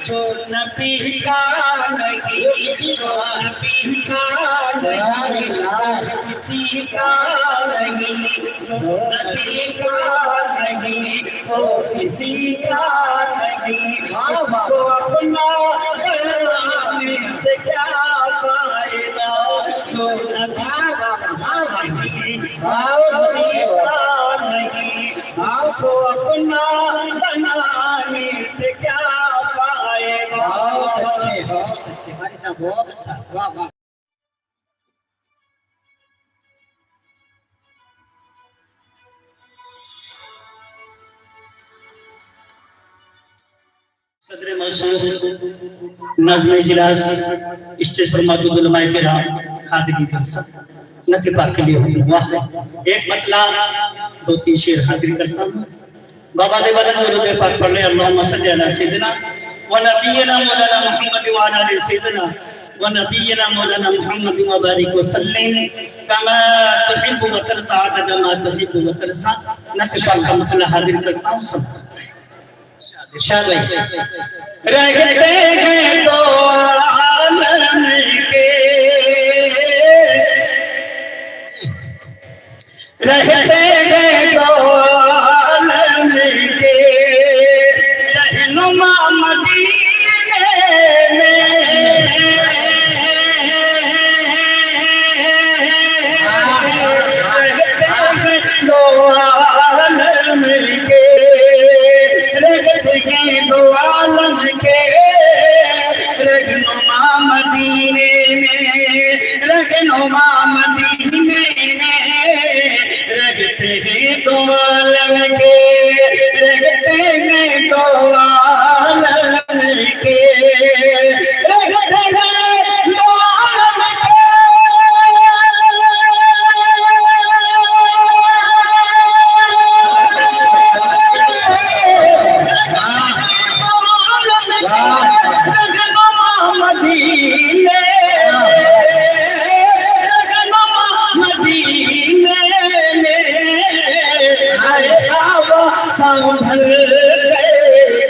جو نبی کا نہیں، جو نبی کا نہیں، کسی کا نہیں، جو نبی کا نہیں، وہ کسی کا نہیں، اس کو اپنا بنانے سے کیا فائدہ، جو نبی کا نہیں، کسی کا نہیں، اس کو اپنا بنانے سے کیا بہت اچھے بھائی صاحب، بہت اچھا، واہ واہ۔ صدر موصوف نظم اجلاس اسٹیج پر موجود علماء کرام حاضری جلسہ نعت پاک کے لیے حکم ہوا ہے۔ ایک مطلع 2-3 شعر حاضر کرتا ہوں۔ بابا دے بلند درود پاک پڑھ لیں۔ اللہم صلی علی سیدنا و نبینا مولانا محمد و علی آل سیدنا و نبینا مولانا محمد و بارک وسلم کما تحب و ترضى عدد ما تحب و ترضى۔ نعت پاک کا مطلع حاضر کرتا ہوں سب۔ ارشاد بھائی، رہتے ہیں دو عالم کے، رہتے ہیں دو عالم کے، رہنما مدینے میں، رہتے ہیں دو عالم کے، دو عالم کے، رہنما مدینے میں، رہنما مدینے میں، رہتے ہیں دو عالم کے، رہتے ہیں دو عالم کے، رہتے ہیں دو عالم کے۔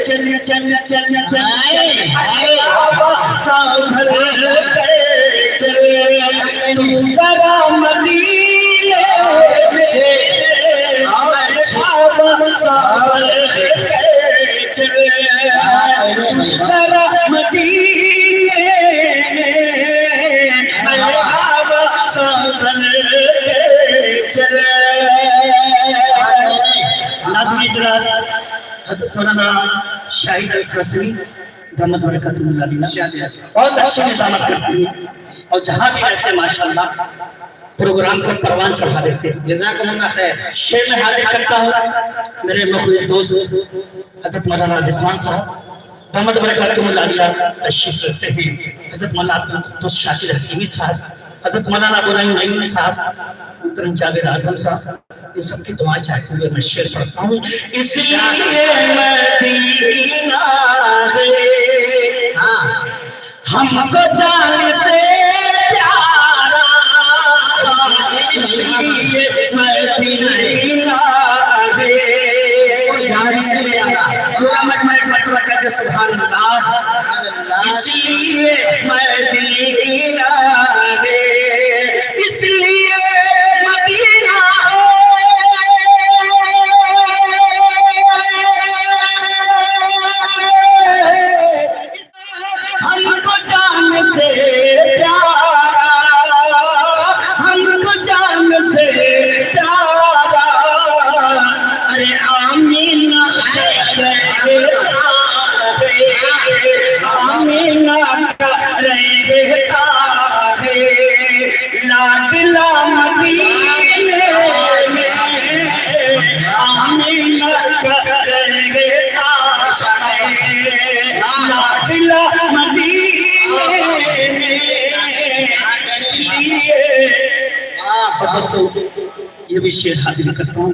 چل چل چل سنبھل کے چل، ذرا مدینے سے سنبھل کے چل، ذرا مدینے سنبھل کے چل۔ نظم اجلاس حضرت مولانا شاہد القاسمی دامت برکاتہ اللہ علیہ بہت اچھی نظامت کرتے ہیں، اور جہاں بھی رہتے ہیں ماشاءاللہ پروگرام کو پروان چڑھا دیتے ہیں۔ جزاکم اللہ خیر۔ شعر میں حاضر کرتا ہوں میرے مخلص دوست حضرت مولانا رضوان صاحب دامت برکاتہ اللہ علیہ تشریف رکھتے ہیں، حضرت مولانا عبدالقدوس شاکر حکیمی صاحب، حضرت مولانا ابوالعین نعیم صاحب، محترم جاوید اعظم صاحب، ان سب کی دعائیں چاہتے ہوئے میں شعر پڑھتا ہوں۔ اس لیے مدینہ ہے ہم کو جان سے پیارا، اس لیے مدینہ ہے جان سے پیارا۔ پورا مجمع ایک مرتبہ کہتے سبحان اللہ۔ اس لیے مدینہ ہے، اس لیے مدینہ ہم کو جان سے پیارا، ہم کو جان سے پیارا، ارے آمینہ آمینہ کا رہتا ہے، لاڈلا مدینے میں آمینہ کا رہتا ہے، لاڈلا مدینے میں۔ اور دوستو یہ بھی شعر حاضر کرتا ہوں۔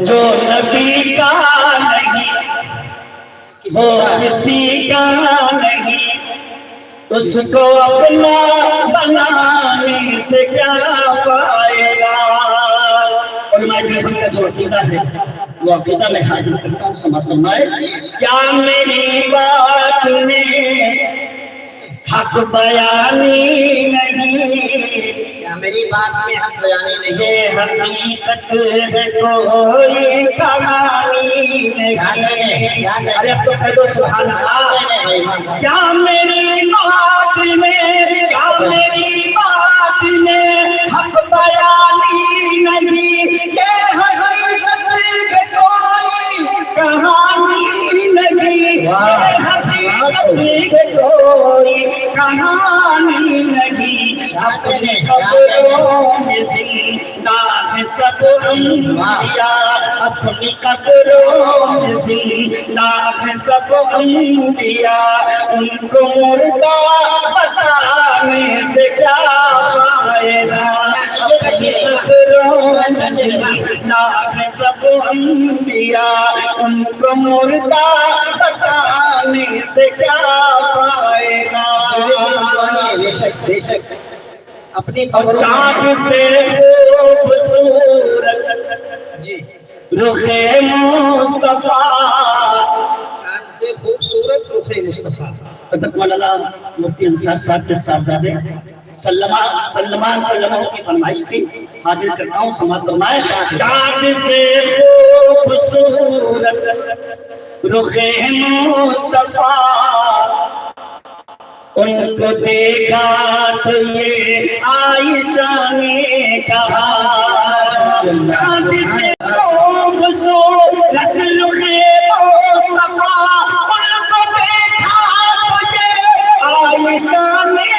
جو نبی کا نہیں وہ کسی کا نہیں، اس کو اپنا بنانے سے کیا فائدہ۔ علماء دیوبند کا جو عقیدہ ہے وہ عقیدہ میں حاضر کرتا ہوں، سماعت فرمائے۔ کیا میری بات میں حق بیانی نہیں، کیا میری بات میں حق بیانی نہیں، یہ حقیقت ہے کوئی کہانی نہیں۔ ارے اب تو کہہ دو سبحان اللہ۔ کیا میری بات میں، کیا میری بات میں حق بیانی نہیں، یہ حقیقت ہے کوئی کہانی نہیں، یہ حقیقت ہے کوئی کہانی نہیں۔ اپنے قبروں میں زندہ ہے سب انبیاء، اپنی قبروں میں زندہ ہے سب انبیاء، ان کو مردہ بتانے سے کیا فائدہ۔ اپنی قبروں میں زندہ ہے سب انبیاء، ان کو مردہ بتانے سے کیا فائدہ۔ بے شک بے شک اپنی چاند سے خوبصورت جی رخ مصطفیٰ، چاند سے خوبصورت رخ مصطفیٰ۔ حضرت مولانا مفتی انصار صاحب کے صاحبزادے سلمان سلمہ کی فرمائش تھی، حاضر کرتا ہوں، سماعت فرمائے۔ چاند سے خوبصورت رخ مصطفیٰ، ان کو دیکھا تو یہ عائشہ نے کہا، چاند سے خوبصورت رخ مصطفیٰ، ان کو دیکھا تو یہ عائشہ نے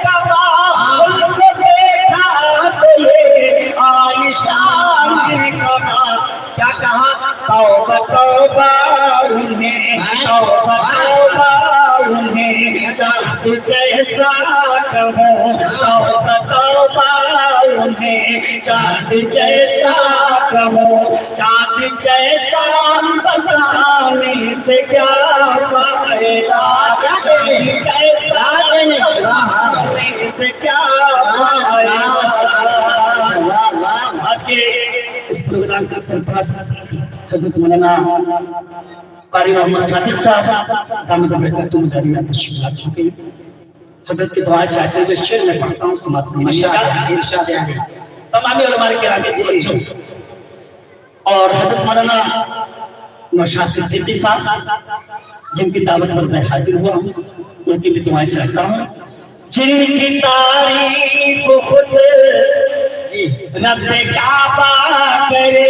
کہا، ان کو دیکھا تو یہ عائشہ نے کہا۔ کیا کہا؟ توبہ توبہ انہیں، توبہ توبہ انہیں، چاند جیسا کہوں، توبہ توبہ انہیں، چاند جیسا کہوں، چاند جیسا بتانے سے کیا فائدہ، چاند جیسا بتانے سے کیا فائدہ۔ آج کے اس پروگرام کا سرپرست حضرت مولانا قاری محمد صادق صاحب دامت برکاتہم دارین تشریف لا چکے ہیں۔ حضرت کی دعائیں چاہتے ہوئے شعر میں پڑھتا ہوں، سماعت فرمائیے۔ ارشاد علی تمام علماء کرام کے بچوں اور حضرت مولانا نوشاد صدیقی صاحب جن کی دعوت پر میں حاضر ہوا ہوں، ان کی بھی دعائیں چاہتا ہوں۔ جن کی تعریف خود رب کعبہ کرے،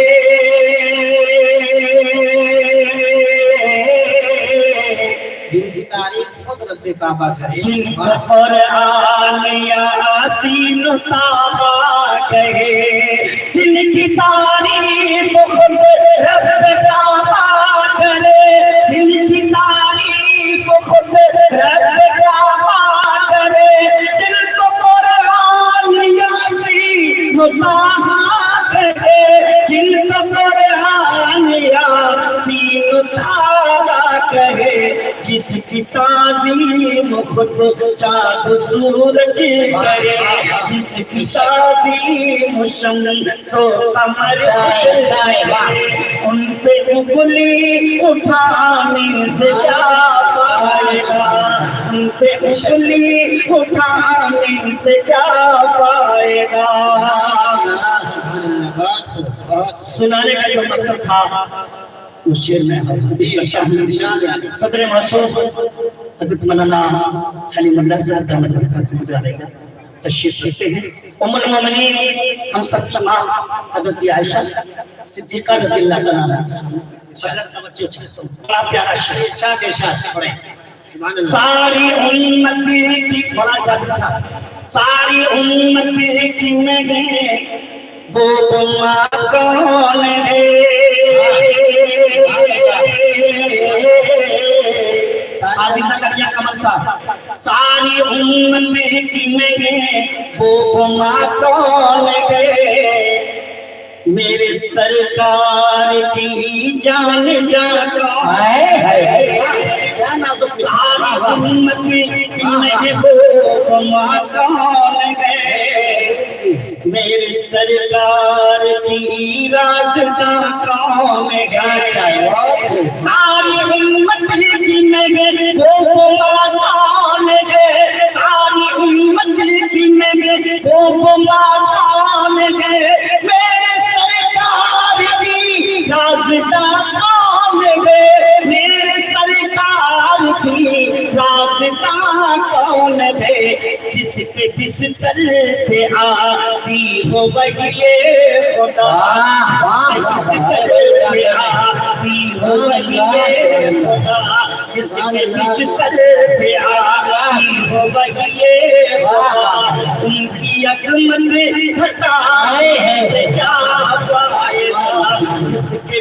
جن کی تعریف خود رب کعبہ کرے، جن کو قرآن یاسین طٰہٰ کہے، جن کی تعریف خود رب کعبہ کرے، جن کی تعریف خود رب کعبہ کرے، جن کو قرآن یاسین طٰہٰ کہے، جن کو قرآن یاسین طٰہٰ کہے، جس کی تعظیم خود چاند سورج کرے، جس کی تعظیم شمس و قمر کرے، ان پہ انگلی اٹھانے سے کیا فائدہ، ان پہ انگلی اٹھانے سے کیا فائدہ۔ سنانے کا جو مقصد تھا وہ شعر میں صدر معصوم حضرت مولانا حلیم اللہ صاحب دامت برکاتہم علیہ تشریف رکھتے ہیں۔ ام المومنین ہم سب تمام حضرت عائشہ صدیقہ رضی اللہ عنہا، حضرت توجہ چاہتا ہوں، بڑا پیارا شعر۔ ارشاد ارشاد پڑھیں۔ ساری امت کی، بڑا جاتی صاحب، ساری امت کی نہیں وہ ماں کون ہے، ساری امت کی نہیں وہ ماں کون ہے، میرے سرکار کی جان جاتا کیا نازک امت محبوب مکان گئے میرے سرکار کی رازداں کون ہے ساری امت کی محبوب مکان گئے ساری امت کی محبوب مکان گئے میرے سرکار کی رازداں کون گئے میرے سرکار کی رازداں کون ہے جس کے بستر پہ آتی ہو وہی خدا آتی ہو وہی خدا جس کے بستر پہ آتی ہو وہی خدا ان کی عظمت گھٹائے ہیں کیا فائدہ جس کے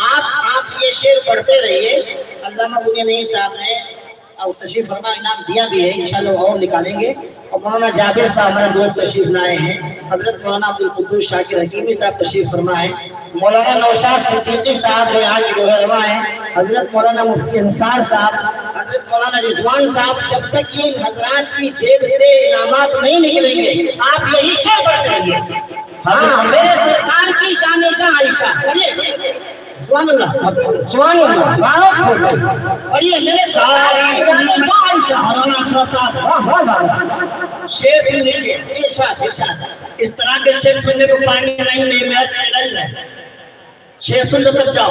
آپ یہ شعر پڑھتے رہیے علامہ بنی نعیم صاحب نے اور تشریف فرما انعام دیا بھی ہے انشاءاللہ اور نکالیں گے اور مولانا جابر صاحب ہمارے دوست تشریف لائے ہیں حضرت مولانا عبدالقدوس شاکر حکیمی صاحب تشریف فرما ہے مولانا نوشاد صدیقی صاحب یہاں کی رہنما ہیں حضرت مولانا مفتی انصار صاحب حضرت مولانا رضوان صاحب جب تک یہ حضرات کی جیب سے انعامات نہیں نکلیں گے آپ یہی شعر پڑھتے رہیے ہاں میرے سرکار کی جان جہاں عائشہ سبحان اللہ سبحان اللہ اور یہ میرے سارے شعر سننے کے ارشاد اس طرح کے شعر سننے کو پائیں گے نہیں میں چیلنج ہے شعر سن لو تب جاؤ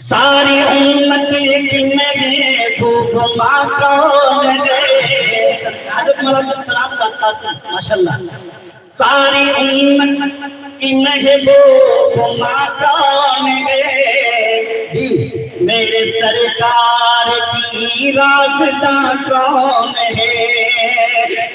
ساری امت کی محبوب مکان گئے حضرت مولانا السلام کا ماشاءاللہ ساری امت کی محبوب مکان گئے میرے سرکار کی رازداں کون ہے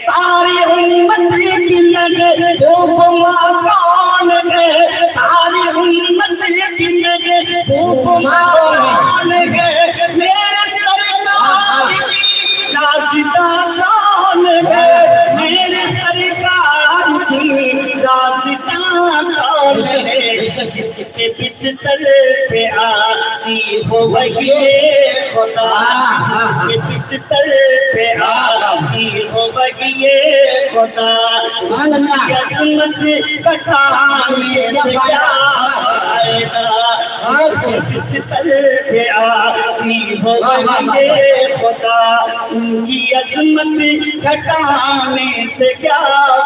ساری امت کی محبوب مکان گئے ساری امت کی محبوب مکان گئے میرے سرکار کی رازداں کون ہے میرے سرکار کی رازداں کون ہے جس کے بستر پہ آتی ہو وہی خدا جس کے بستر پہ آتی ہو وہی خدا عظمت بتانے سے کیا فائدہ بستر پہ آتی ہو وہی خدا ان کی عظمت گھٹانے سے کیا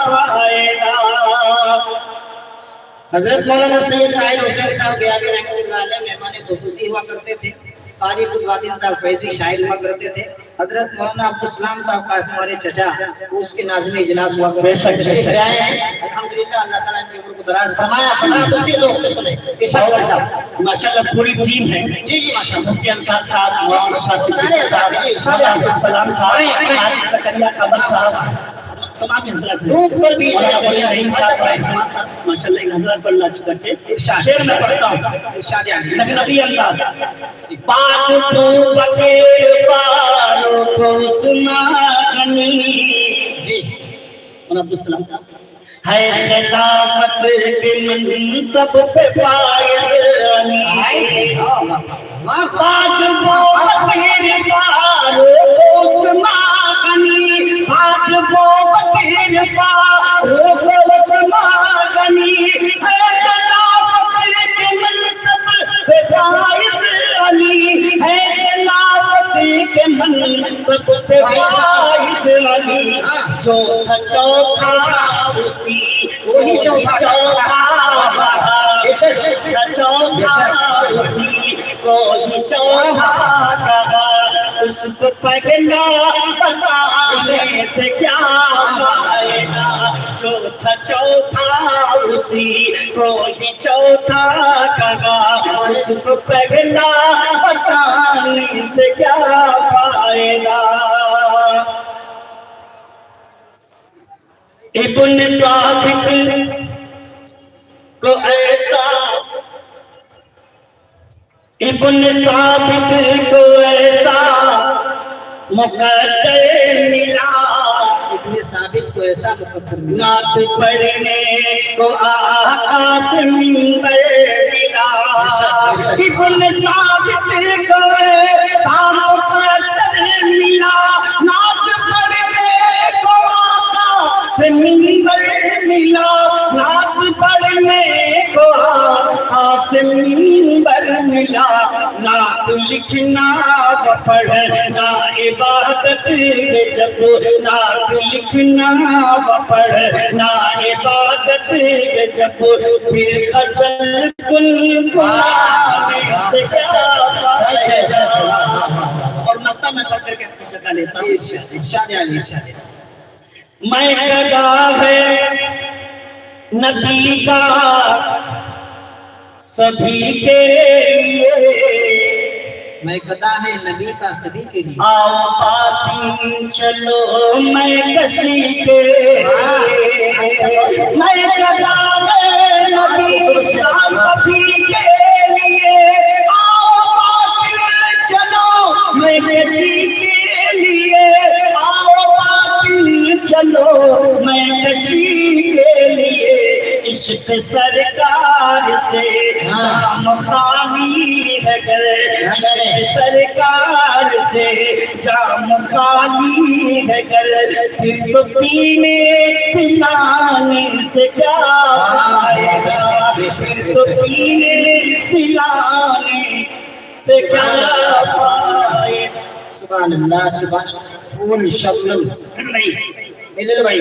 فائدہ حضرت مولانا سید طاہر حسین صاحب گیانی رحمۃ اللہ علیہ مہمان خصوصی ہوا کرتے تھے قاری القادر صاحب فیضی شاعر ہوا کرتے تھے حضرت مولانا عبدالسلام صاحب قاسم والے چچا اس کے ناظم اجلاس ہوا کرتے تھے الحمدللہ اللہ تعالیٰ ان کی عمر کو دراز فرمایا خدا دوسری لوگ سے سنے اشارہ صاحب ماشاءاللہ پوری ٹیم ہے جی ماشاءاللہ مفتی انصار صاحب مولانا شاہ صدیقی صاحب عبدالسلام صاحب عارف زکریا قمر صاحب تمام حضرات ماشاءاللہ ان حضرات پر لاچ کر کے شعر میں پڑھتا ہوں لکھنوی انداز بات تو بغیر فاروق عثمانی اور عبدالسلام صاحب ہے خلافت کے منصب پہ فائز علی بات تو بغیر فاروق عثمانی بات تو بغیر فاروق عثمانی ہے خلافت کے منصب پہ فائز علی ہے خلافت کے منصب پہ فائز علی چوتھا چوتھا اسی وہی چوتھا اسی کوئی چوتھا کہا اس کو پہلا بتانے سے کیا فائدہ چوتھا چوتھا اسی کوئی چوتھا کہا اس کو پہلا بتانے سے کیا فائدہ ابن ثابت کو ایسا ابن ثابت کو ایسا مقدر ملا تمہیں ثابت کو ایسا مقدر ملا نعت پڑھنے کو آقا سے منبر ملا ابن ثابت کو ایسا مقدر ملا نعت پڑھنے کو آقا سے منبر ملا نعت پڑھنے کو آقا سے منبر ملا نعت لکھنا و پڑھنا عبادت ہے جب نعت لکھنا و پڑھنا عبادت ہے جب پھر غزل گلگلانے سے کیا فائدہ اور نقطہ میں پڑھ کر کے اپنی جگہ لیتا ہوں ارشاد علی ارشاد میں گدا ہے نبی کا سبھی کے لیے میں گدا ہے نبی کا سبھی کے لیے آؤ پاتن چلو میں کسی کے میں گدا ہے نبی کا سبھی کے لیے آؤ پاتن چلو میں کسی کے لیے آؤ پاتن چلو میں کسی کے لیے عشق سرکار سے جام خالی ہے گر عشق سرکار سے جام خالی ہے گر پھر تو پینے پلانے سے کیا فائدہ پھر تو پینے پلانے سے کیا فائدہ سبحان اللہ سبحان پھول شبنم نہیں میرے بھائی